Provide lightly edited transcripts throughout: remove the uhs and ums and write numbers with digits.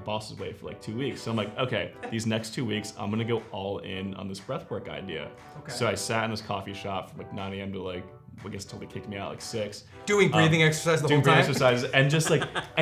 boss's way for like 2 weeks. So I'm like, okay, these next 2 weeks, I'm gonna go all in on this breathwork idea. Okay. So I sat in this coffee shop from like 9 a.m. to like, I guess till they kicked me out like 6. Doing breathing exercises the whole time? Doing breathing exercises and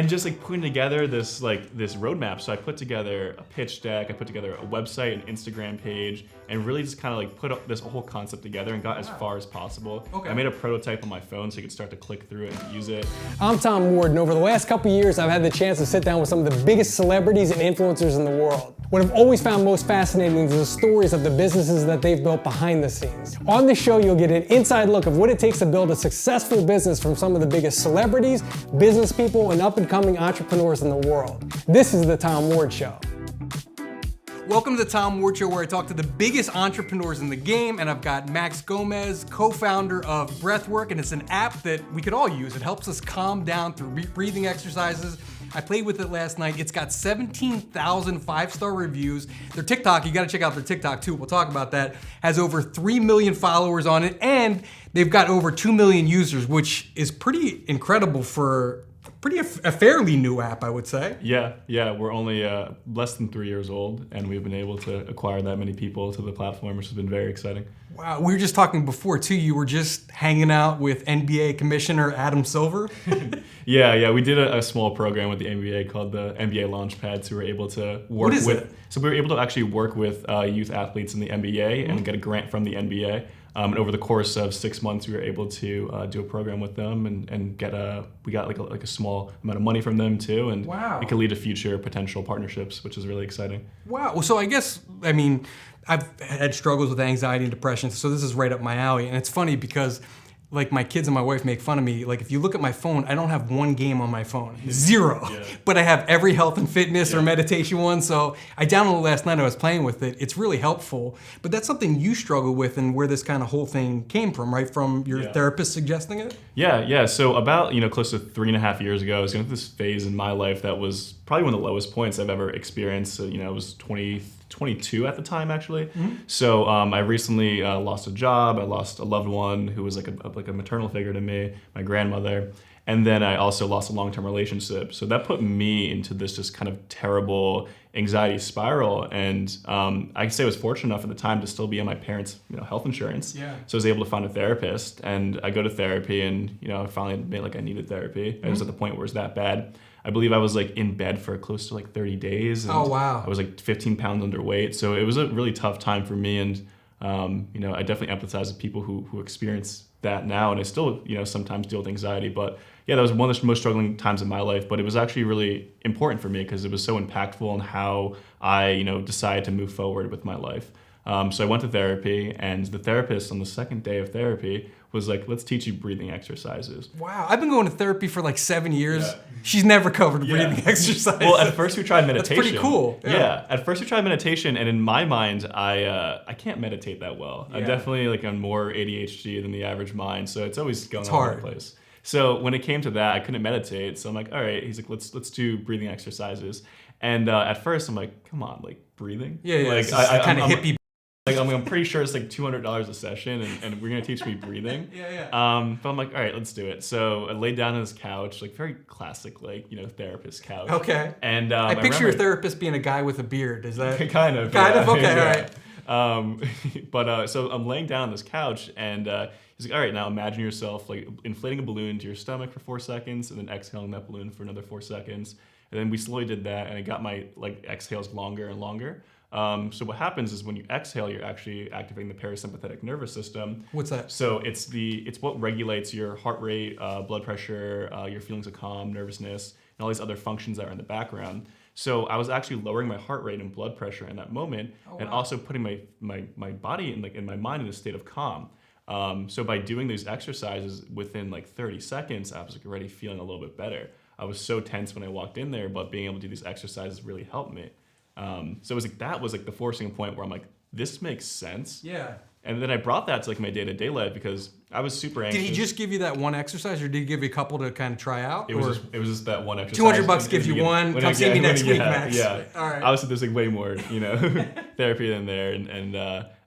just like putting together this roadmap. So I put together a pitch deck, I put together a website, an Instagram page, and really just kind of like put up this whole concept together and got as far as possible. Okay. I made a prototype on my phone so you could start to click through it and use it. I'm Tom Ward, and over the last couple years, I've had the chance to sit down with some of the biggest celebrities and influencers in the world. What I've always found most fascinating is the stories of the businesses that they've built behind the scenes. On this show, you'll get an inside look of what it takes to build a successful business from some of the biggest celebrities, business people, and up-and-coming entrepreneurs in the world. This is The Tom Ward Show. Welcome to the Tom Ward Show, where I talk to the biggest entrepreneurs in the game, and I've got Max Gomez, co-founder of Breathwrk, and it's an app that we could all use. It helps us calm down through breathing exercises. I played with it last night. It's got 17,000 5-star reviews. Their TikTok, you gotta check out their TikTok too, we'll talk about that, has over 3 million followers on it, and they've got over 2 million users, which is pretty incredible for a fairly new app, I would say. Yeah, we're only less than 3 years old, and we've been able to acquire that many people to the platform, which has been very exciting. Wow, we were just talking before too, you were just hanging out with NBA Commissioner Adam Silver. Yeah, we did a small program with the NBA called the NBA Launchpad, so we were able to work So we were able to actually work with youth athletes in the NBA and get a grant from the NBA. And over the course of 6 months, we were able to do a program with them and we got like a small amount of money from them too, and wow. It could lead to future potential partnerships, which is really exciting. Wow. Well, so I guess, I've had struggles with anxiety and depression, so this is right up my alley. And it's funny because like my kids and my wife make fun of me. Like if you look at my phone, I don't have one game on my phone, 0. Yeah. But I have every health and fitness or meditation one. So I downloaded it last night, I was playing with it. It's really helpful. But that's something you struggle with and where this kind of whole thing came from, right? From your therapist suggesting it? Yeah. So about, close to 3.5 years ago, I was going through this phase in my life that was probably one of the lowest points I've ever experienced. So, I was 22 at the time, actually. Mm-hmm. So I recently lost a job. I lost a loved one who was like a maternal figure to me, my grandmother. And then I also lost a long-term relationship. So that put me into this just kind of terrible anxiety spiral. And I can say I was fortunate enough at the time to still be on my parents' health insurance. Yeah. So I was able to find a therapist, and I go to therapy, and I finally admit like I needed therapy. Mm-hmm. I was at the point where it was that bad. I believe I was like in bed for close to like 30 days. And oh, wow. I was like 15 pounds underweight. So it was a really tough time for me. And, I definitely empathize with people who experience that now. And I still, sometimes deal with anxiety. But yeah, that was one of the most struggling times in my life. But it was actually really important for me because it was so impactful in how I, decided to move forward with my life. So I went to therapy, and the therapist on the second day of therapy was like, let's teach you breathing exercises. Wow, I've been going to therapy for like 7 years. Yeah. She's never covered breathing exercises. Well, at first we tried meditation. That's pretty cool. Yeah. At first we tried meditation, and in my mind, I can't meditate that well. Yeah. I definitely I'm more ADHD than the average mind, so it's always going all over the place. So when it came to that, I couldn't meditate. So I'm like, all right. He's like, let's do breathing exercises. And at first I'm like, come on, like breathing? Yeah. Like I kind of hippie. Like I'm pretty sure it's like $200 a session, and we're gonna teach me breathing. Yeah. But I'm like, all right, let's do it. So I laid down on this couch, like very classic, therapist couch. Okay. And I picture your therapist being a guy with a beard. Is that kind of? Kind of. Okay. Yeah. All right. But so I'm laying down on this couch, and he's like, all right, now imagine yourself like inflating a balloon to your stomach for 4 seconds, and then exhaling that balloon for another 4 seconds. And then we slowly did that, and I got my exhales longer and longer. So what happens is when you exhale, you're actually activating the parasympathetic nervous system. What's that? So it's what regulates your heart rate, blood pressure, your feelings of calm, nervousness, and all these other functions that are in the background. So I was actually lowering my heart rate and blood pressure in that moment, and also putting my body in my mind in a state of calm. So by doing these exercises within 30 seconds, I was already feeling a little bit better. I was so tense when I walked in there, but being able to do these exercises really helped me. So it was that was the forcing point where I'm like, this makes sense. Yeah. And then I brought that to my day-to-day life because I was super anxious. Did he just give you that one exercise, or did he give you a couple to kind of try out? It was just that one exercise. $200 gives you one. Come see me next week, Max. Yeah. All right. Obviously, there's way more, therapy than there,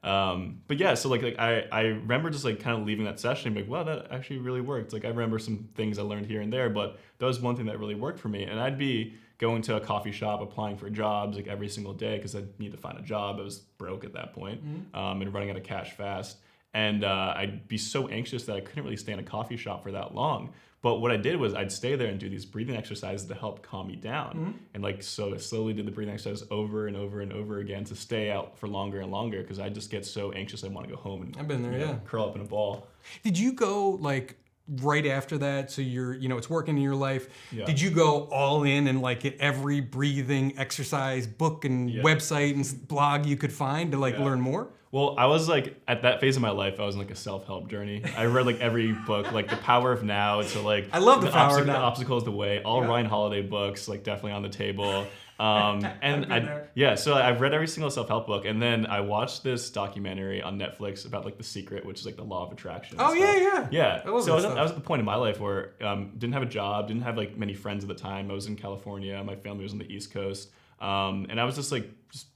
but yeah. So I remember just kind of leaving that session and being like, wow, that actually really worked. I remember some things I learned here and there, but that was one thing that really worked for me. And I'd be going to a coffee shop, applying for jobs like every single day because I need to find a job. I was broke at that point, and running out of cash fast. And I'd be so anxious that I couldn't really stay in a coffee shop for that long. But what I did was I'd stay there and do these breathing exercises to help calm me down. And like, so I slowly did the breathing exercises over and over and over again to stay out for longer and longer because I just get so anxious I want to go home and I've been there, curl up in a ball. Did you go like right after that? So you're, it's working in your life. Yeah. Did you go all in and like get every breathing exercise book and website and blog you could find to like learn more? Well, I was like, at that phase of my life, I was in like a self-help journey. I read like every book, like The Power of Now. So like, I love The Power of Now. The Obstacle is the Way. All Ryan Holiday books, like definitely on the table. So I've read every single self-help book, and then I watched this documentary on Netflix about like The Secret, which is like the law of attraction. Oh yeah. Yeah. I was at the point in my life where didn't have a job, didn't have like many friends at the time. I was in California. My family was on the East Coast. And I was just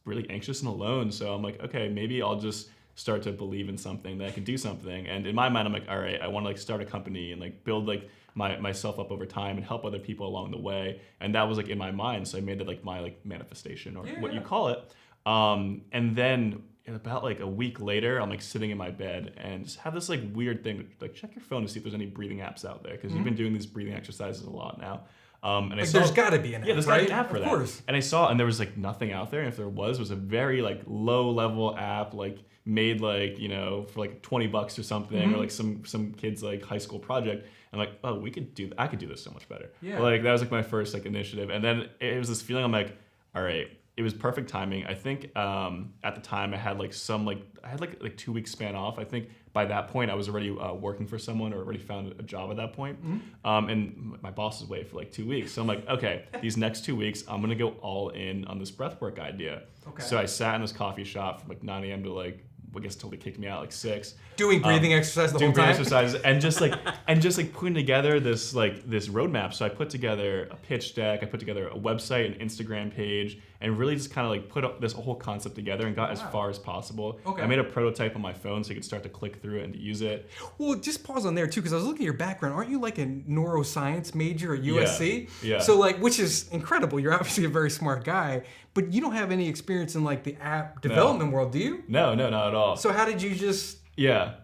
really anxious and alone. So I'm like, okay, maybe I'll just start to believe in something, that I can do something. And in my mind, I'm like, all right, I want to like start a company and like build like myself up over time and help other people along the way. And that was like in my mind. So I made it like my like manifestation or what you call it. And then about like a week later, I'm like sitting in my bed and just have this like weird thing, like check your phone to see if there's any breathing apps out there. Cause you've been doing these breathing exercises a lot now. And I saw, there's got to be an app, there's right? An app for that. Of course. And I saw, and there was like nothing out there. And if there was a very like low level app, like made like, for like $20 or something, or like some kid's like high school project. I'm like, oh, I could do this so much better. Yeah. Like that was like my first like initiative. And then it was this feeling, I'm like, all right, it was perfect timing. I think at the time I had like 2 weeks span off. I think by that point I was already working for someone or already found a job at that point. And my boss was away for like 2 weeks. So I'm like, okay, these next 2 weeks, I'm going to go all in on this breathwork idea. Okay. So I sat in this coffee shop from like 9 a.m. to like, I guess until they kicked me out like 6. Doing breathing exercises the whole time? Doing breathing exercises and just like putting together this roadmap. So I put together a pitch deck, I put together a website, an Instagram page, and really just kind of like put up this whole concept together and got as far as possible. Okay. I made a prototype on my phone so you could start to click through it and to use it. Well, just pause on there too, because I was looking at your background. Aren't you like a neuroscience major at USC? Yeah. So like, which is incredible. You're obviously a very smart guy, but you don't have any experience in like the app development world, do you? No, not at all. So how did you just... Yeah.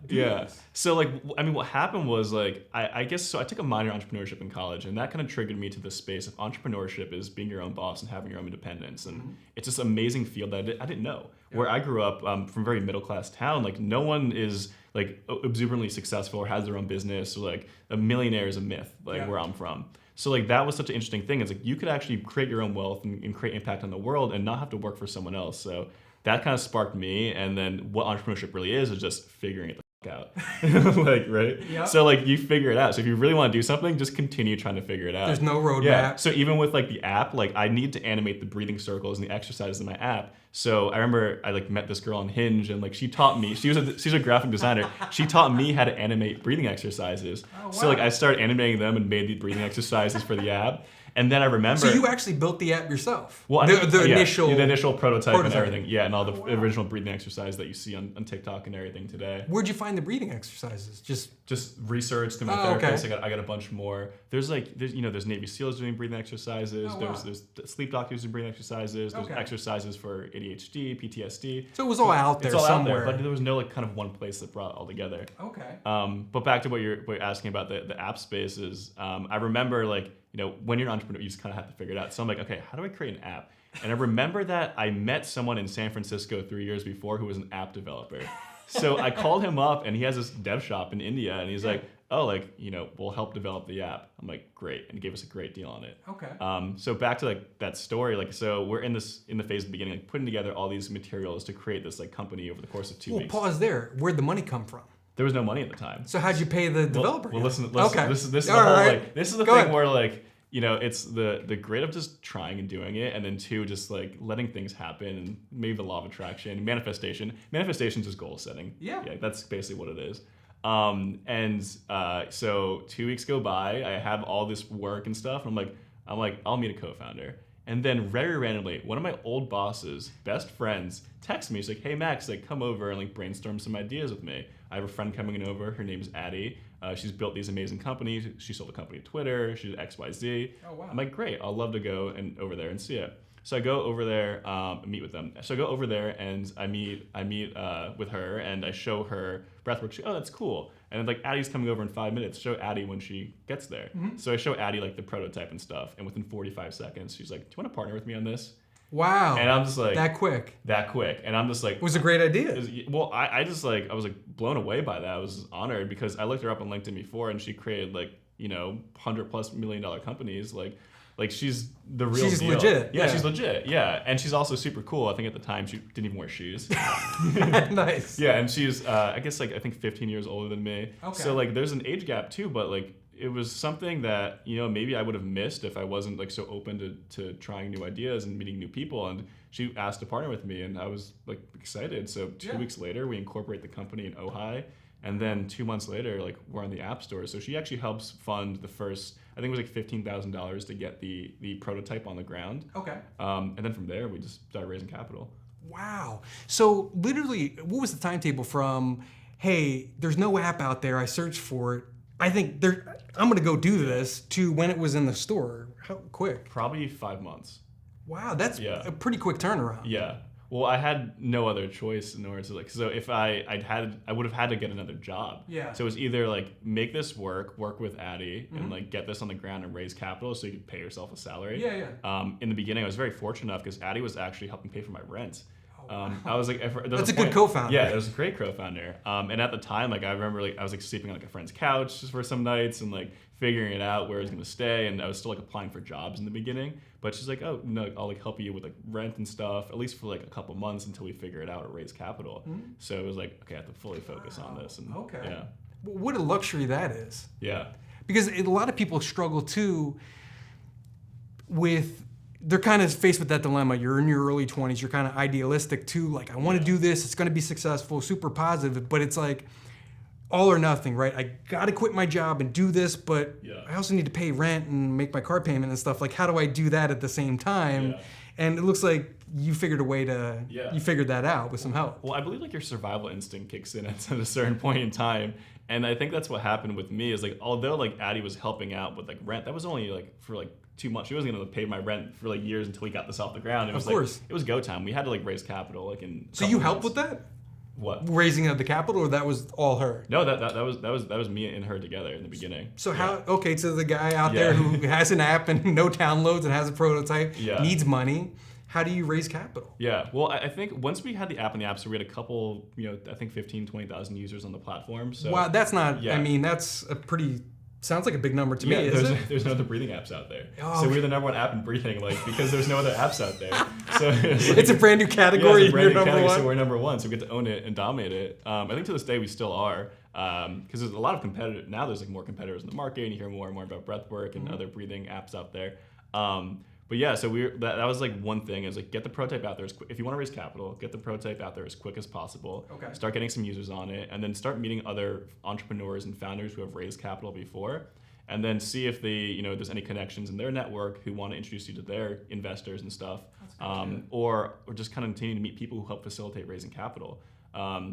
So like, I mean, what happened was like, I guess, so I took a minor in entrepreneurship in college, and that kind of triggered me to the space of entrepreneurship is being your own boss and having your own independence. And it's this amazing field that I didn't know. Yeah. Where I grew up from a very middle class town, like no one is like exuberantly successful or has their own business, or like a millionaire is a myth, like where I'm from. So like that was such an interesting thing. It's like you could actually create your own wealth and create impact on the world and not have to work for someone else. So that kind of sparked me. And then what entrepreneurship really is just figuring it the fuck out. Like, right? Yep. So like you figure it out. So if you really want to do something, just continue trying to figure it out. There's no roadmap. Yeah. So even with like the app, like I need to animate the breathing circles and the exercises in my app. So I remember I like met this girl on Hinge, and like she taught me, she's a graphic designer. She taught me how to animate breathing exercises. Oh, wow. So like I started animating them and made the breathing exercises for the app. And then I remember... So you actually built the app yourself? Well, the initial prototype and everything. Yeah, and all the original breathing exercises that you see on TikTok and everything today. Where'd you find the breathing exercises? Just research through my therapist. Okay. I got a bunch more. There's Navy SEALs doing breathing exercises. Oh, wow. There's sleep doctors doing breathing exercises. There's exercises for ADHD, PTSD. So it was all out there somewhere. Out there, but there was no like kind of one place that brought it all together. Okay. But back to what you're asking about the app space is, I remember like, when you're an entrepreneur, you just kind of have to figure it out. So I'm like, okay, how do I create an app? And I remember that I met someone in San Francisco 3 years before who was an app developer. So I called him up, and he has this dev shop in India, and he's like, oh, like, we'll help develop the app. I'm like, great. And he gave us a great deal on it. Okay. So back to like that story, like, so we're in the phase of the beginning, like putting together all these materials to create this like company over the course of 2 weeks. Well, pause there. Where'd the money come from? There was no money at the time. So how'd you pay the developer? Well, listen. Okay. This is the whole like. This is the thing where like it's the grit of just trying and doing it, and then 2, just like letting things happen, and maybe the law of attraction, manifestation. Manifestation is just goal setting. Yeah, that's basically what it is. So 2 weeks go by. I have all this work and stuff. And I'm like, I'll meet a co-founder. And then very randomly, one of my old bosses, best friends, texts me. She's like, hey, Max, like come over and like brainstorm some ideas with me. I have a friend coming in over. Her name's Addie. She's built these amazing companies. She sold a company to Twitter. She did XYZ. Oh, wow. I'm like, great. I'll love to go over there and see it. So I go over there, meet with them. So I go over there and I meet with her and I show her Breathwrk. She, oh, that's cool. And then like Addie's coming over in 5 minutes. Show Addie when she gets there. So I show Addie like the prototype and stuff. And within 45 seconds, she's like, do you want to partner with me on this? Wow. And I'm just like, that quick. And I'm just like, It was a great idea. well, I just like, I was like blown away by that. I was honored because I looked her up on LinkedIn before and she created like, $100+ million companies. Like she's the real She's deal. legit. Yeah, she's legit. Yeah. And she's also super cool. I think at the time she didn't even wear shoes. Nice. Yeah. And she's, I guess like, I think 15 years older than me. Okay. So like there's an age gap too, but like, it was something that, maybe I would have missed if I wasn't like so open to trying new ideas and meeting new people. And she asked to partner with me and I was like excited. So 2 weeks later, we incorporate the company in Ojai. And then 2 months later, like we're on the App Store. So she actually helps fund the first, I think it was like $15,000 to get the prototype on the ground. Okay. And then from there, we just started raising capital. Wow. So literally, what was the timetable from, hey, there's no app out there, I searched for it, I think I'm gonna go do this, to when it was in the store? How quick? Probably 5 months. Wow, that's a pretty quick turnaround. Yeah. Well, I had no other choice in order to like. So if I would have had to get another job. Yeah. So it was either like make this work with Addie, and like get this on the ground and raise capital so you could pay yourself a salary. Yeah. In the beginning, I was very fortunate enough because Addie was actually helping pay for my rent. I was like, that's a good co-founder. Yeah, it was a great co-founder. And at the time, like I remember, like I was like sleeping on like a friend's couch just for some nights and like figuring it out where I was gonna stay. And I was still like applying for jobs in the beginning. But she's like, oh no, I'll like help you with like rent and stuff, at least for like a couple months until we figure it out or raise capital. So it was like, okay, I have to fully focus on this. And yeah, What a luxury that is. Yeah. Because a lot of people struggle too with, they're kind of faced with that dilemma. You're in your early 20s, you're kind of idealistic too, like I want to do this, it's going to be successful, super positive, but it's like all or nothing, right? I got to quit my job and do this, but I also need to pay rent and make my car payment and stuff. Like, how do I do that at the same time? And it looks like you figured a way to, you figured that out with some help. Well, I believe like your survival instinct kicks in at a certain point in time. And I think that's what happened with me is like, although like Addie was helping out with like rent, that was only like for like 2 months. She wasn't gonna pay my rent for like years until we got this off the ground. It was like, it was go time. We had to like raise capital like in. So you helped with that? What? Raising of the capital, or that was all her? No, that was me and her together in the beginning. So how? Okay, so the guy out there who has an app and no downloads and has a prototype needs money. How do you raise capital? Yeah, well, I think once we had the app in the App Store, we had a couple, I think 15, 20,000 users on the platform. So wow, that's not. I mean, that's a pretty. Sounds like a big number to me. There's no other breathing apps out there. Oh, so we're the #1 app in breathing, like because there's no other apps out there. So it's a brand new category. It's a brand new category, so we're #1. So we get to own it and dominate it. I think to this day we still are, because there's a lot of competitors now. There's like more competitors in the market, and you hear more and more about Breathwrk and other breathing apps out there. But yeah, so that was like one thing is like get the prototype out there as quick. If you want to raise capital, get the prototype out there as quick as possible. Okay. Start getting some users on it, and then start meeting other entrepreneurs and founders who have raised capital before, and then see if they, there's any connections in their network who want to introduce you to their investors and stuff, or just kind of continue to meet people who help facilitate raising capital.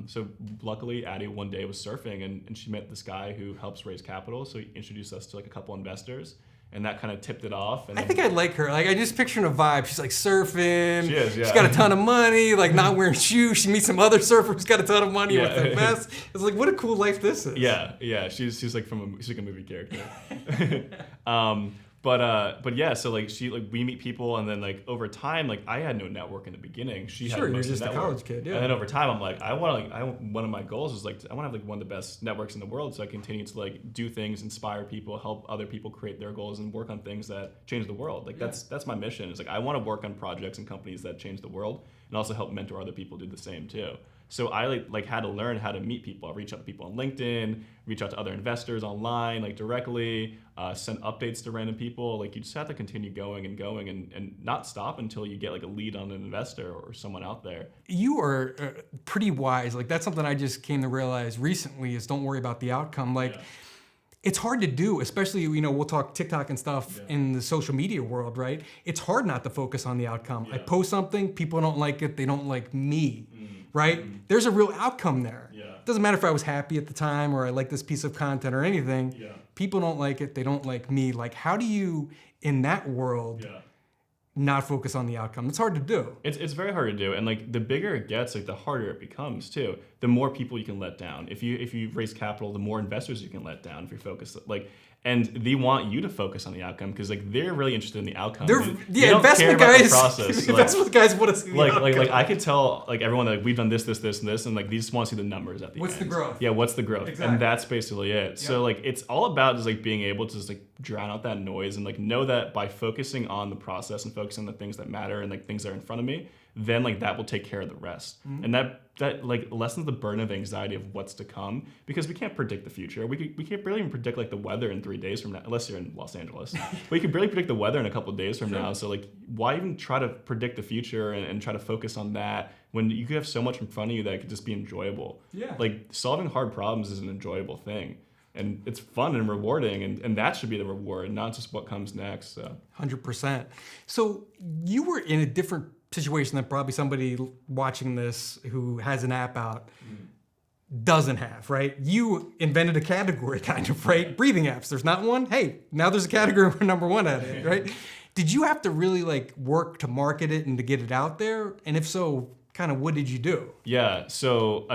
So luckily, Addie one day was surfing and she met this guy who helps raise capital. So he introduced us to like a couple investors. And that kind of tipped it off. And I think I like her. Like I just picturing a vibe. She's like surfing. She is, yeah. She's got a ton of money, like not wearing shoes. She meets some other surfer who's got a ton of money with the vest. It's like, what a cool life this is. Yeah. She's like she's like a movie character. But yeah, so like we meet people, and then like over time, like I had no network in the beginning. She had you're just a college kid, And then over time, I'm like, one of my goals is like I want to have like one of the best networks in the world, so I continue to like do things, inspire people, help other people create their goals, and work on things that change the world. Like that's my mission. Is like I want to work on projects and companies that change the world, and also help mentor other people do the same too. So I like had to learn how to meet people. I reach out to people on LinkedIn, reach out to other investors online, like directly, send updates to random people. Like you just have to continue going and not stop until you get like a lead on an investor or someone out there. You are pretty wise. Like that's something I just came to realize recently is don't worry about the outcome. Like it's hard to do, especially, we'll talk TikTok and stuff in the social media world, right? It's hard not to focus on the outcome. I post something, people don't like it, they don't like me. right? There's a real outcome there. Yeah. It doesn't matter if I was happy at the time or I like this piece of content or anything. Yeah. People don't like it. They don't like me. Like, how do you, in that world, not focus on the outcome? It's hard to do. It's very hard to do, and like the bigger it gets, like the harder it becomes too. The more people you can let down. If you raise capital, the more investors you can let down if you're focused. Like, and they want you to focus on the outcome because like they're really interested in the outcome. They don't investment care about guys. the process. Investment guys want to see the outcome. Like I could tell like everyone that we've done this, and this, and like they just want to see the numbers at the end. What's the growth? Yeah, what's the growth? Exactly. And that's basically it. Yep. So like it's all about just like being able to just like drown out that noise and like know that by focusing on the process and focusing on the things that matter and like things that are in front of me, then like that will take care of the rest. And that like lessens the burden of anxiety of what's to come because we can't predict the future. We can't barely even predict like the weather in 3 days from now, unless you're in Los Angeles. But you can barely predict the weather in a couple of days from now. So like why even try to predict the future and try to focus on that when you could have so much in front of you that could just be enjoyable. Yeah. Like solving hard problems is an enjoyable thing. And it's fun and rewarding, and that should be the reward, not just what comes next. So 100%. So you were in a different situation than probably somebody watching this who has an app out doesn't have, right? You invented a category kind of, right? Breathing apps. There's not one. Hey, now there's a category we're number one at it, right? Did you have to really like work to market it and to get it out there? And if so, kind of what did you do? Yeah, so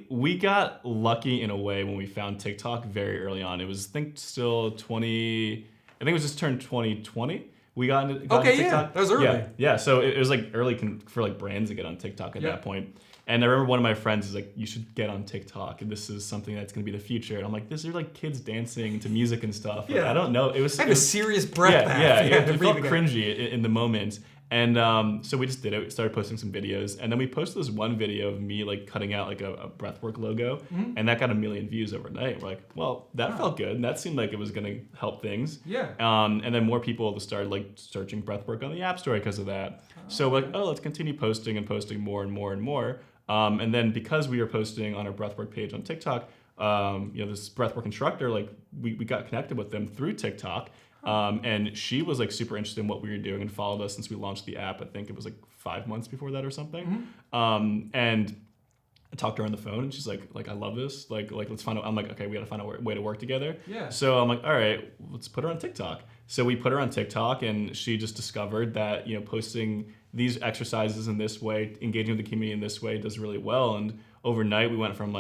we got lucky in a way when we found TikTok very early on. It was I think it was just turned 2020. We got into TikTok. Yeah, that was early. Yeah. So it was like early for like brands to get on TikTok at that point. And I remember one of my friends is like, you should get on TikTok, and this is something that's going to be the future. And I'm like, these are like kids dancing to music and stuff. Like, I don't know. It was a serious breath. It felt cringy in the moment. And so we just did it. We started posting some videos, and then we posted this one video of me like cutting out like a Breathwrk logo, and that got 1 million views overnight. We're like, well, that felt good, and that seemed like it was gonna help things. Yeah. And then more people started like searching Breathwrk on the App Store because of that. So we're like, let's continue posting and posting more and more and more. And then because we were posting on our Breathwrk page on TikTok, this Breathwrk instructor, like we got connected with them through TikTok. And she was like super interested in what we were doing and followed us since we launched the app. I think it was like 5 months before that or something. And I talked to her on the phone, and she's like I love this. Like let's find out. I'm like, okay, we got to find a way to work together. Yeah. So I'm like, all right, let's put her on TikTok. So we put her on TikTok, and she just discovered that posting these exercises in this way, engaging with the community in this way, does really well. And overnight, we went from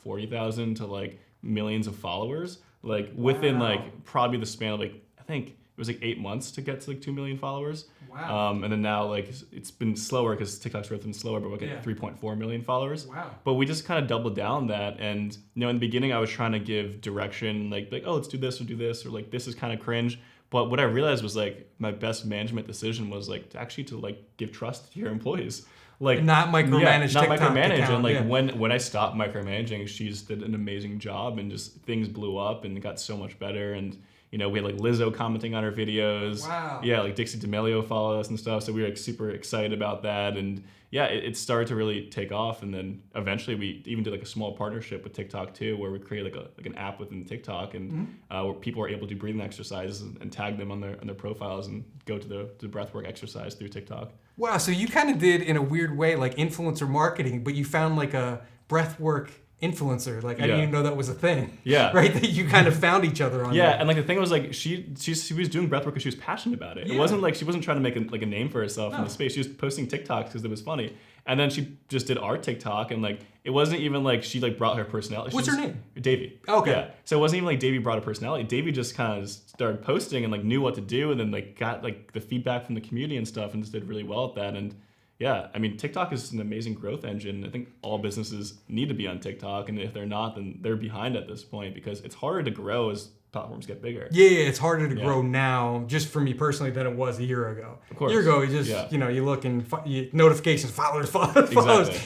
40,000 to like millions of followers. Like within like probably the span of like I think it was like 8 months to get to like 2 million followers. Wow. And then now like it's been slower because TikTok's growth has been slower, but we're getting 3.4 million followers. Wow. But we just kind of doubled down that, and in the beginning I was trying to give direction like oh let's do this or like this is kind of cringe. But what I realized was like my best management decision was like to like give trust to your employees. Like not micromanage not TikTok micromanage account, and like when I stopped micromanaging, she just did an amazing job, and just things blew up and it got so much better. And we had like Lizzo commenting on our videos. Wow. Yeah, like Dixie D'Amelio followed us and stuff, so we were like super excited about that. And yeah, it started to really take off. And then eventually we even did like a small partnership with TikTok too, where we created like an app within TikTok, and where people are able to do breathing exercises and tag them on their profiles and go to the Breathwrk exercise through TikTok. Wow, so you kind of did in a weird way like influencer marketing, but you found like a Breathwrk influencer. Like I didn't even know that was a thing. Yeah. Right? That you kind of found each other on. Yeah, and like the thing was like she was doing Breathwrk because she was passionate about it. Yeah. It wasn't like she wasn't trying to make a name for herself in the space. She was posting TikToks because it was funny. And then she just did our TikTok, and like it wasn't even like she like brought her personality. What's her name? Davey. Okay. Yeah. So it wasn't even like Davey brought a personality. Davey just kind of started posting and like knew what to do, and then like got like the feedback from the community and stuff, and just did really well at that. And yeah, I mean, TikTok is an amazing growth engine. I think all businesses need to be on TikTok, and if they're not, then they're behind at this point because it's harder to grow as platforms get bigger. Yeah, it's harder to grow now, just for me personally, than it was a year ago. Of course. A year ago, you just, you look and notifications, followers.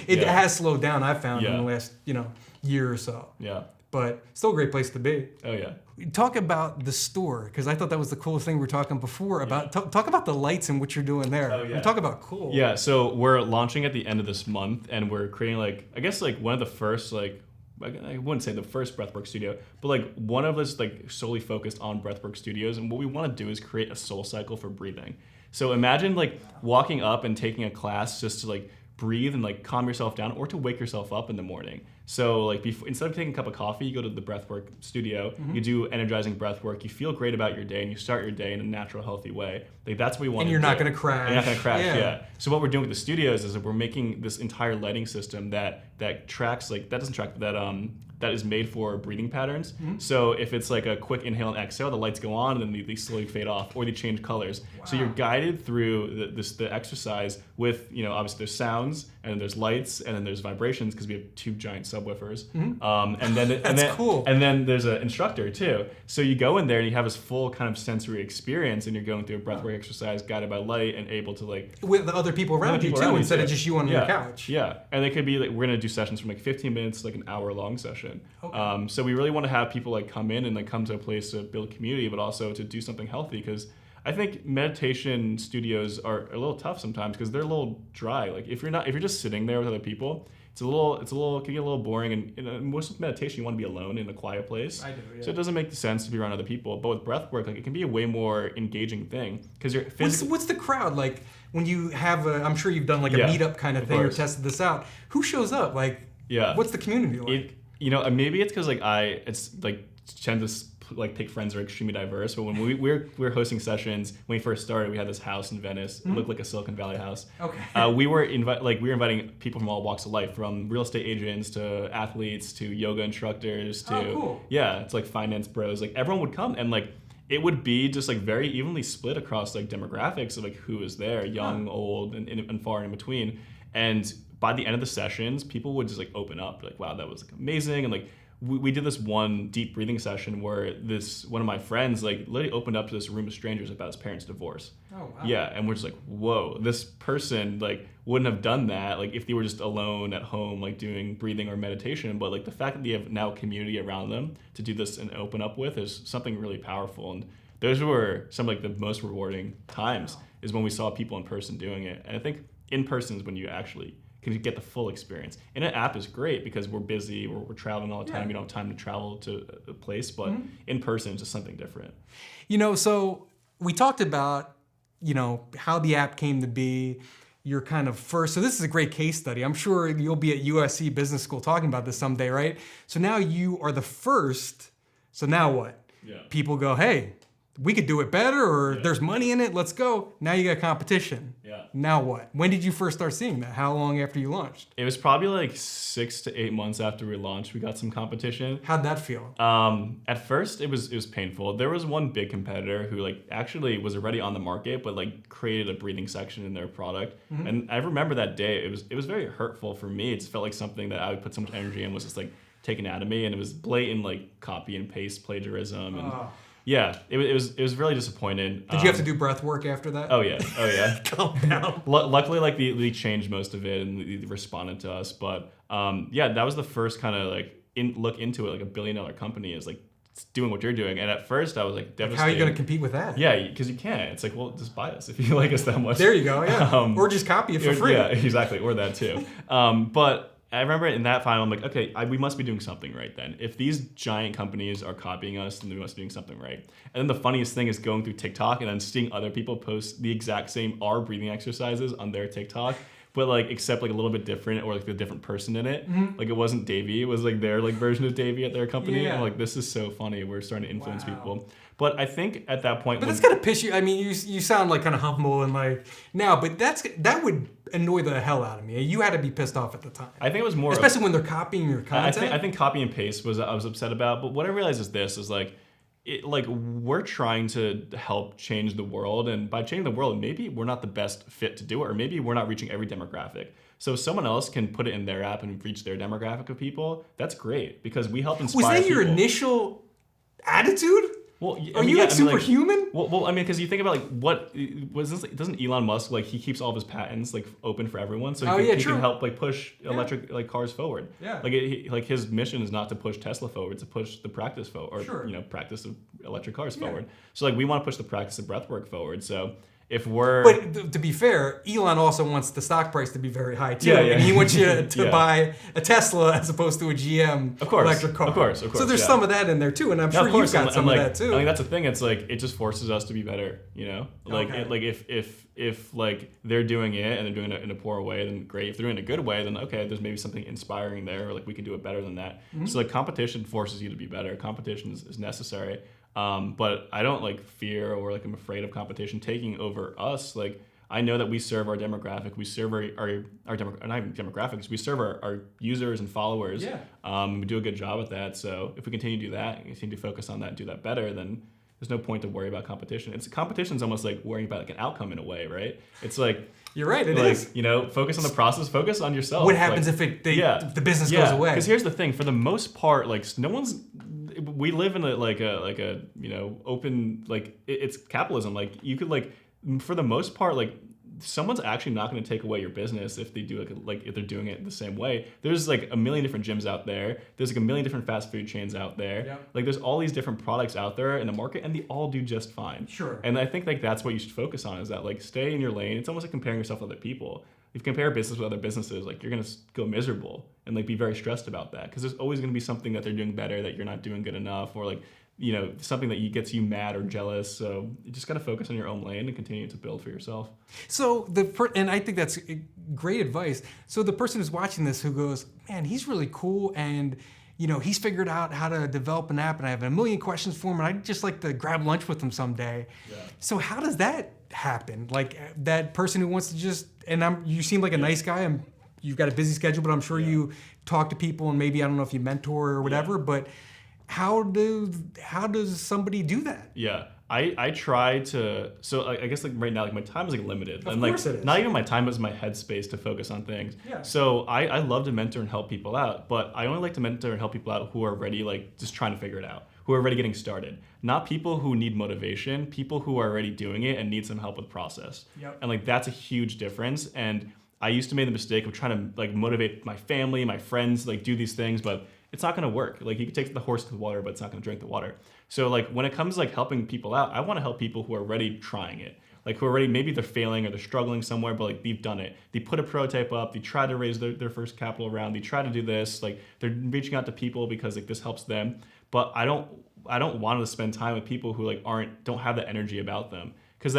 It has slowed down, I've found, in the last, year or so. Yeah. But still a great place to be. Oh, yeah. Talk about the store, because I thought that was the coolest thing we were talking before about. Talk about the lights and what you're doing there. Oh, yeah. Talk about cool. Yeah, so we're launching at the end of this month, and we're creating one of the first I wouldn't say the first Breathwrk studio, but one of us solely focused on Breathwrk studios. And what we want to do is create a soul cycle for breathing. So imagine walking up and taking a class just to breathe and like calm yourself down, or to wake yourself up in the morning. So like instead of taking a cup of coffee, you go to the breathwork studio, you do energizing breathwork, you feel great about your day, and you start your day in a natural, healthy way. Like that's what we want. And you're not going to crash. You're not going to crash. Yeah. So what we're doing with the studios is that we're making this entire lighting system that tracks that is made for breathing patterns. So if it's like a quick inhale and exhale, the lights go on and then they slowly fade off, or they change colors. Wow. So you're guided through the exercise with, obviously there's sounds, and then there's lights, and then there's vibrations because we have 2 giant subwoofers. Cool. And then there's an instructor too. So you go in there and you have this full kind of sensory experience, and you're going through a breathwork exercise guided by light and able to like with the other people around you too, instead of just you on your couch. Yeah, and they could be like, we're gonna do sessions from like 15 minutes to like an hour-long session. Okay. So we really want to have people like come in and like come to a place to build community, but also to do something healthy, because I think meditation studios are a little tough sometimes because they're a little dry. Like if you're just sitting there with other people, it can get a little boring. And in most of meditation, you want to be alone in a quiet place. I do, yeah. So it doesn't make sense to be around other people. But with breathwork, like it can be a way more engaging thing because you're physically. What's the crowd like when you have I'm sure you've done like a meetup kind of thing or tested this out. Who shows up? Like, what's the community like? Maybe it's because tend to like pick friends that are extremely diverse. But when we're hosting sessions, when we first started, we had this house in Venice. It looked like a Silicon Valley house. Okay. We were inviting people from all walks of life, from real estate agents to athletes to yoga instructors to cool. It's like finance bros. Like everyone would come, and like it would be just like very evenly split across like demographics of like who is there, young, old, and far in between. And by the end of the sessions, people would just like open up, like, wow, that was like amazing. And like we did this one deep breathing session where one of my friends like literally opened up to this room of strangers about his parents' divorce. Oh wow. Yeah, and we're just like, whoa, this person like wouldn't have done that like if they were just alone at home like doing breathing or meditation. But like the fact that they have now a community around them to do this and open up with is something really powerful. And those were some like the most rewarding times is when we saw people in person doing it. And I think in person is when you actually can get the full experience. And an app is great because we're busy, we're traveling all the time, we don't have time to travel to a place, but in person it's just something different. So we talked about, how the app came to be, your kind of first, so this is a great case study. I'm sure you'll be at USC Business School talking about this someday, right? So now you are the first, so now what? Yeah. People go, hey, we could do it better, or there's money in it, let's go. Now you got competition. Yeah. Now what? When did you first start seeing that? How long after you launched? It was probably like 6 to 8 months after we launched, we got some competition. How'd that feel? At first it was painful. There was one big competitor who like actually was already on the market, but like created a breathing section in their product. And I remember that day, it was very hurtful for me. It just felt like something that I would put so much energy in was just like taken out of me, and it was blatant like copy and paste plagiarism. And yeah, it was really disappointed. Did you have to do breath work after that? Oh yeah. Calm down. Luckily, like they changed most of it and they responded to us. But that was the first kind of like look into it. Like $1 billion company is like doing what you're doing. And at first, I was like devastated. How are you going to compete with that? Yeah, because you can't. It's like, well, just buy us if you like us that much. There you go. Yeah. Or just copy it for free. Yeah, exactly. Or that too. But I remember in that final, I'm like, okay, we must be doing something right then. If these giant companies are copying us, then we must be doing something right. And then the funniest thing is going through TikTok and then seeing other people post the exact same breathing exercises on their TikTok, but like except like a little bit different, or like a different person in it. Like it wasn't Davey, it was like their like version of Davey at their company. Yeah. I'm like, this is so funny. We're starting to influence people. But I think at that point, but it's gonna piss you. I mean, you sound like kind of humble and like now, but that would annoy the hell out of me. You had to be pissed off at the time. I think it was more, especially when they're copying your content. I think copy and paste I was upset about. But what I realized is this is like, we're trying to help change the world, and by changing the world, maybe we're not the best fit to do it, or maybe we're not reaching every demographic. So if someone else can put it in their app and reach their demographic of people, that's great because we help inspire. Was that your people. Initial attitude? Well, are you superhuman? Well, I mean, because you think about like what was this? Doesn't Elon Musk like he keeps all of his patents like open for everyone, so he can help like push electric like cars forward. Yeah. Like his mission is not to push Tesla forward, it's to push the practice forward, or practice of electric cars forward. So like we want to push the practice of breathwork forward. So if we're... But to be fair, Elon also wants the stock price to be very high too. Yeah, yeah. And he wants you to buy a Tesla as opposed to a GM electric car. Of course. So there's some of that in there too, and I'm sure you've got some of that too. I think that's the thing. It's like it just forces us to be better, you know. Like if like they're doing it and they're doing it in a poor way, then great. If they're doing it in a good way, then okay, there's maybe something inspiring there, or like we can do it better than that. So like competition forces you to be better. Competition is necessary. But I don't like fear or like I'm afraid of competition taking over us. Like I know that we serve our demographic, we serve not even demographics, we serve our users and followers. Yeah. We do a good job at that. So if we continue to do that and continue to focus on that and do that better, then there's no point to worry about competition. Competition's almost like worrying about like an outcome in a way, right? It's like you're right, it is. You know, focus on the process, focus on yourself. What happens if the business goes away? Because here's the thing, for the most part, like we live in a you know, open, like it's capitalism. Like you could like, for the most part, like someone's actually not going to take away your business if they do if they're doing it the same way. There's like a million different gyms out there. There's like a million different fast food chains out there. Yep. Like there's all these different products out there in the market, and they all do just fine. Sure. And I think like that's what you should focus on, is that like stay in your lane. It's almost like comparing yourself to other people. If you compare business with other businesses, like you're gonna go miserable and like be very stressed about that, because there's always gonna be something that they're doing better that you're not doing good enough, or like, you know, something that gets you mad or jealous. So you just gotta focus on your own lane and continue to build for yourself. So and I think that's great advice. So the person who's watching this who goes, man, he's really cool, and you know, he's figured out how to develop an app, and I have a million questions for him, and I'd just like to grab lunch with him someday. Yeah. So how does that happen? Like that person who wants to just, and you seem like a nice guy, and you've got a busy schedule, but I'm sure you talk to people, and maybe, I don't know if you mentor or whatever, but how does somebody do that? Yeah. I try to, so I guess like right now, like my time is like limited. Of course it is. Not even my time, is my headspace to focus on things. Yeah. So I love to mentor and help people out, but I only like to mentor and help people out who are already like just trying to figure it out, who are already getting started. Not people who need motivation, people who are already doing it and need some help with process. Yep. And like that's a huge difference. And I used to make the mistake of trying to like motivate my family, my friends, like do these things, but it's not gonna work. Like you can take the horse to the water, but it's not gonna drink the water. So like when it comes to like helping people out, I wanna help people who are already trying it. Like who are already, maybe they're failing or they're struggling somewhere, but like they've done it. They put a prototype up, they try to raise their first capital round, they try to do this, like they're reaching out to people because like this helps them. But I don't want to spend time with people who like don't have the energy about them. Because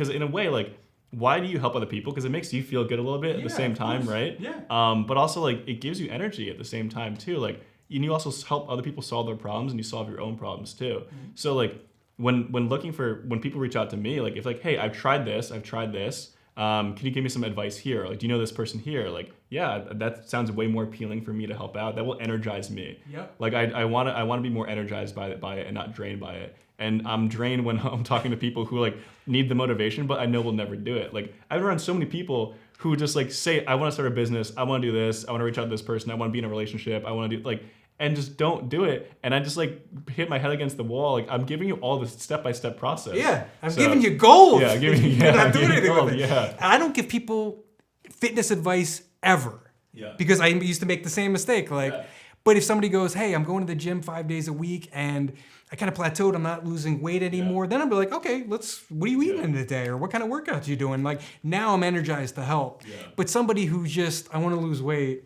in a way, like, why do you help other people? Because it makes you feel good a little bit at the same time, right? Yeah. But also like it gives you energy at the same time too. Like you also help other people solve their problems, and you solve your own problems too. Mm-hmm. So like when people reach out to me, like if like, hey, I've tried this. Can you give me some advice here? Like, do you know this person here? Like, yeah, that sounds way more appealing for me to help out. That will energize me. Yep. Like I want to be more energized by it and not drained by it. And I'm drained when I'm talking to people who like need the motivation, but I know will never do it. Like I've run so many people who just like say, I want to start a business, I want to do this, I want to reach out to this person, I want to be in a relationship, I want to do like, and just don't do it. And I just like hit my head against the wall. Like I'm giving you all this step-by-step process. Yeah, I'm giving you gold. Yeah, you're not doing anything with it. Yeah. I don't give people fitness advice ever. Yeah. Because I used to make the same mistake. Like, but if somebody goes, hey, I'm going to the gym 5 days a week and I kind of plateaued, I'm not losing weight anymore, then I'll be like, okay, what are you eating today? Or what kind of workouts are you doing? Like now I'm energized to help. Yeah. But somebody who's just, I want to lose weight,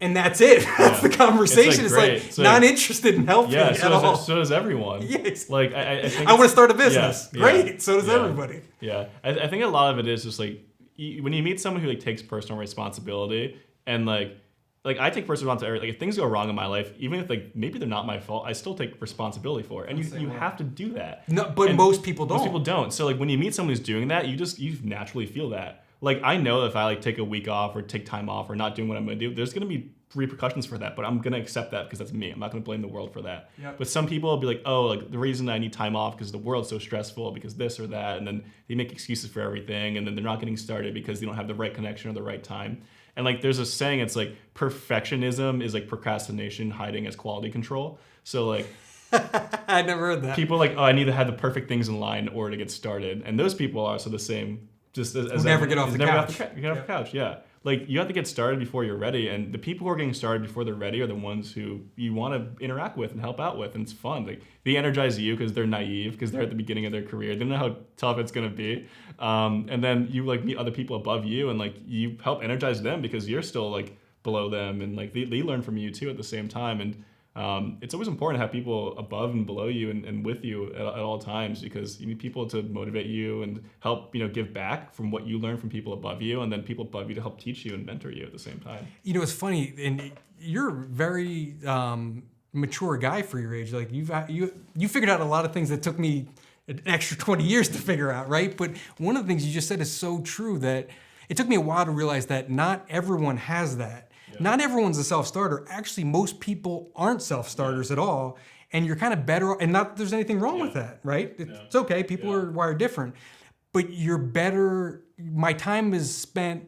and that's it. That's the conversation. It's like not interested in helping at all. So does everyone. Yes. Like I think I want to start a business. Great. So does everybody. Yeah. I think a lot of it is just like when you meet someone who like takes personal responsibility, and like I take personal responsibility. Like if things go wrong in my life, even if like maybe they're not my fault, I still take responsibility for it. And you have to do that. No, but most people don't. Most people don't. So like when you meet someone who's doing that, you naturally feel that. Like I know if I like take a week off or take time off or not doing what I'm gonna do, there's gonna be repercussions for that, but I'm gonna accept that because that's me. I'm not gonna blame the world for that. Yep. But some people will be like, oh, like the reason I need time off because the world's so stressful because this or that, and then they make excuses for everything, and then they're not getting started because they don't have the right connection or the right time. And like there's a saying, it's like perfectionism is like procrastination hiding as quality control. So like I never heard that. People like, oh, I need to have the perfect things in line or to get started, and those people are also the same. Just as never get off the couch. Get off the couch, yeah. like you have to get started before you're ready. And the people who are getting started before they're ready are the ones who you want to interact with and help out with. And it's fun. Like they energize you because they're naive, because they're at the beginning of their career. They don't know how tough it's going to be. And then you like meet other people above you and like you help energize them because you're still like below them. And like they learn from you too at the same time. And it's always important to have people above and below you and with you at all times, because you need people to motivate you and help, give back from what you learn from people above you, and then people above you to help teach you and mentor you at the same time. It's funny, and you're a very mature guy for your age. Like you figured out a lot of things that took me an extra 20 years to figure out, right? But one of the things you just said is so true, that it took me a while to realize that not everyone has that. Not everyone's a self-starter. Actually, most people aren't self-starters at all, and you're kind of better. And not that there's anything wrong with that, right? It's okay. People are wired different, but you're better. My time is better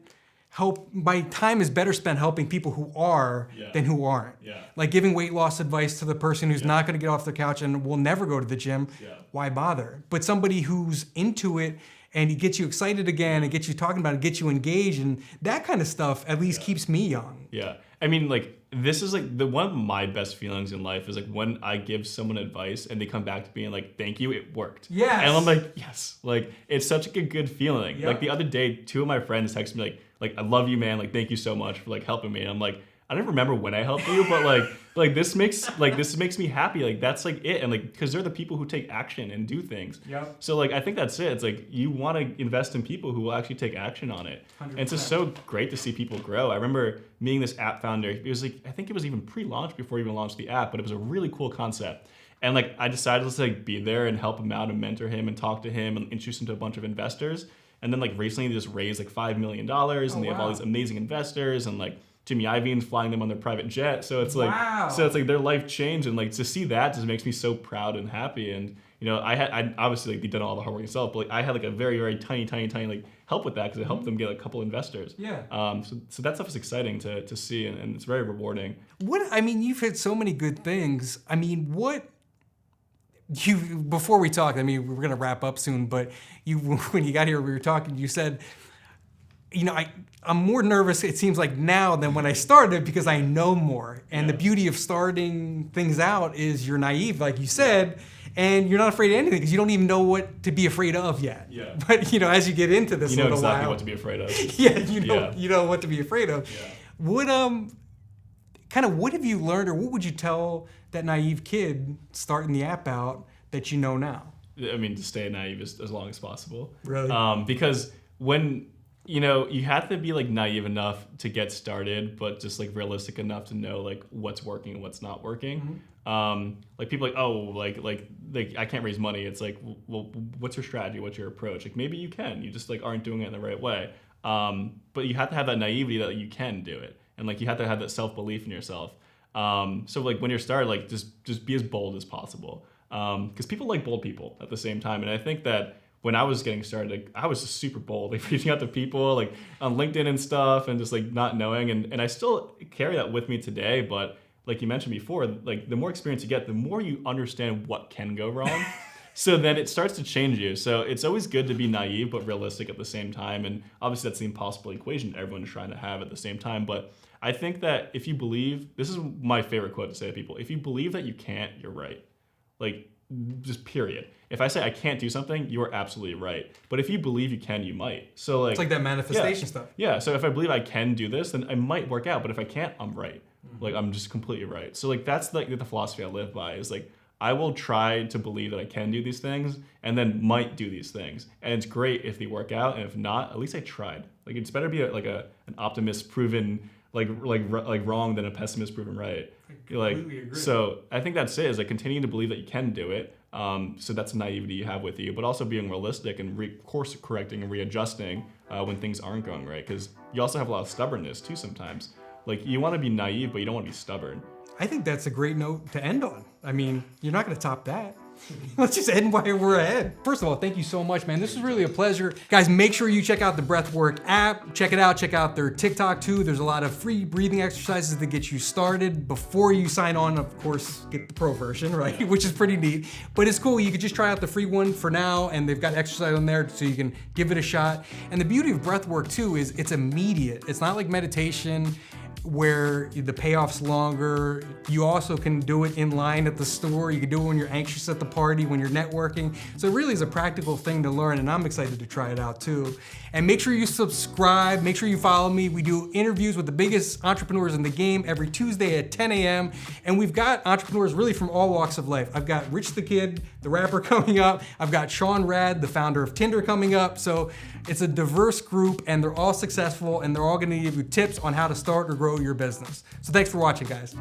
spent helping people who are than who aren't. Like giving weight loss advice to the person who's not going to get off their couch and will never go to the gym. Why bother? But somebody who's into it and he gets you excited again and gets you talking about it, gets you engaged, and that kind of stuff at least keeps me young. Yeah. I mean, like, this is like one of my best feelings in life is like when I give someone advice and they come back to me and like, thank you, it worked. Yes. And I'm like, yes. Like, it's such a good feeling. Like the other day, 2 of my friends texted me like, I love you, man. Like, thank you so much for like helping me. And I'm like, I don't remember when I helped you, but like this makes me happy. Like that's like it. And like, because they're the people who take action and do things. So like, I think that's it. It's like, you want to invest in people who will actually take action on it. 100%. And it's just so great to see people grow. I remember meeting this app founder. It was like, I think it was even pre-launch before we even launched the app, but it was a really cool concept. And like, I decided to like be there and help him out and mentor him and talk to him and introduce him to a bunch of investors. And then like recently they just raised like $5 million and they have all these amazing investors, and like Jimmy Iovine's flying them on their private jet. So it's like, so it's like their life changed, and like to see that just makes me so proud and happy. And I obviously like did all the hard work myself, but like I had like a very, very tiny like help with that because it helped them get a couple investors. So that stuff is exciting to see, and it's very rewarding. You've had so many good things. Before we talk, we're gonna wrap up soon, but when you got here, we were talking, you said, I'm more nervous, it seems like now than when I started, because I know more. And the beauty of starting things out is you're naive, like you said, and you're not afraid of anything because you don't even know what to be afraid of yet. But as you get into this, you know exactly what to be afraid of. You know what to be afraid of. What what have you learned, or what would you tell that naive kid starting the app out that you know now? To stay naive as long as possible. Really? Because when you have to be like naive enough to get started, but just like realistic enough to know like what's working and what's not working. Like people like, oh, like I can't raise money. It's like, well, what's your strategy? What's your approach? Like maybe you can. You just like aren't doing it in the right way. But you have to have that naivety that you can do it, and like you have to have that self-belief in yourself. So like when you're started, like just be as bold as possible. Because people like bold people at the same time, and I think that when I was getting started, like, I was just super bold, like reaching out to people like on LinkedIn and stuff, and just like not knowing, and I still carry that with me today. But like you mentioned before, like the more experience you get, the more you understand what can go wrong. So then it starts to change you. So it's always good to be naive but realistic at the same time. And obviously that's the impossible equation everyone's trying to have at the same time. But I think that if you believe, this is my favorite quote to say to people, if you believe that you can't, you're right. Like, just period. If I say I can't do something, you are absolutely right. But if you believe you can, you might. So like, it's like that manifestation stuff. Yeah. So if I believe I can do this, then I might work out. But if I can't, I'm right. Like I'm just completely right. So like that's like the philosophy I live by, is like I will try to believe that I can do these things and then might do these things. And it's great if they work out, and if not, at least I tried. Like it's better be an optimist proven like wrong than a pessimist proven right. Agree. So I think that's it, is like continuing to believe that you can do it. So that's naivety you have with you, but also being realistic and course correcting and readjusting when things aren't going right. Because you also have a lot of stubbornness too sometimes. Like you want to be naive, but you don't want to be stubborn. I think that's a great note to end on. You're not going to top that. Let's just end while we're ahead. First of all, thank you so much, man. This was really a pleasure. Guys, make sure you check out the Breathwrk app. Check it out. Check out their TikTok too. There's a lot of free breathing exercises to get you started before you sign on. Of course, get the pro version, right? Which is pretty neat. But it's cool. You could just try out the free one for now, and they've got exercise on there so you can give it a shot. And the beauty of Breathwrk too is it's immediate. It's not like meditation where the payoff's longer. You also can do it in line at the store. You can do it when you're anxious at the party, when you're networking. So it really is a practical thing to learn, and I'm excited to try it out too. And make sure you subscribe, make sure you follow me. We do interviews with the biggest entrepreneurs in the game every Tuesday at 10 a.m. And we've got entrepreneurs really from all walks of life. I've got Rich the Kid, the rapper, coming up. I've got Sean Rad, the founder of Tinder, coming up. So it's a diverse group, and they're all successful, and they're all gonna give you tips on how to start or grow your business. So thanks for watching, guys.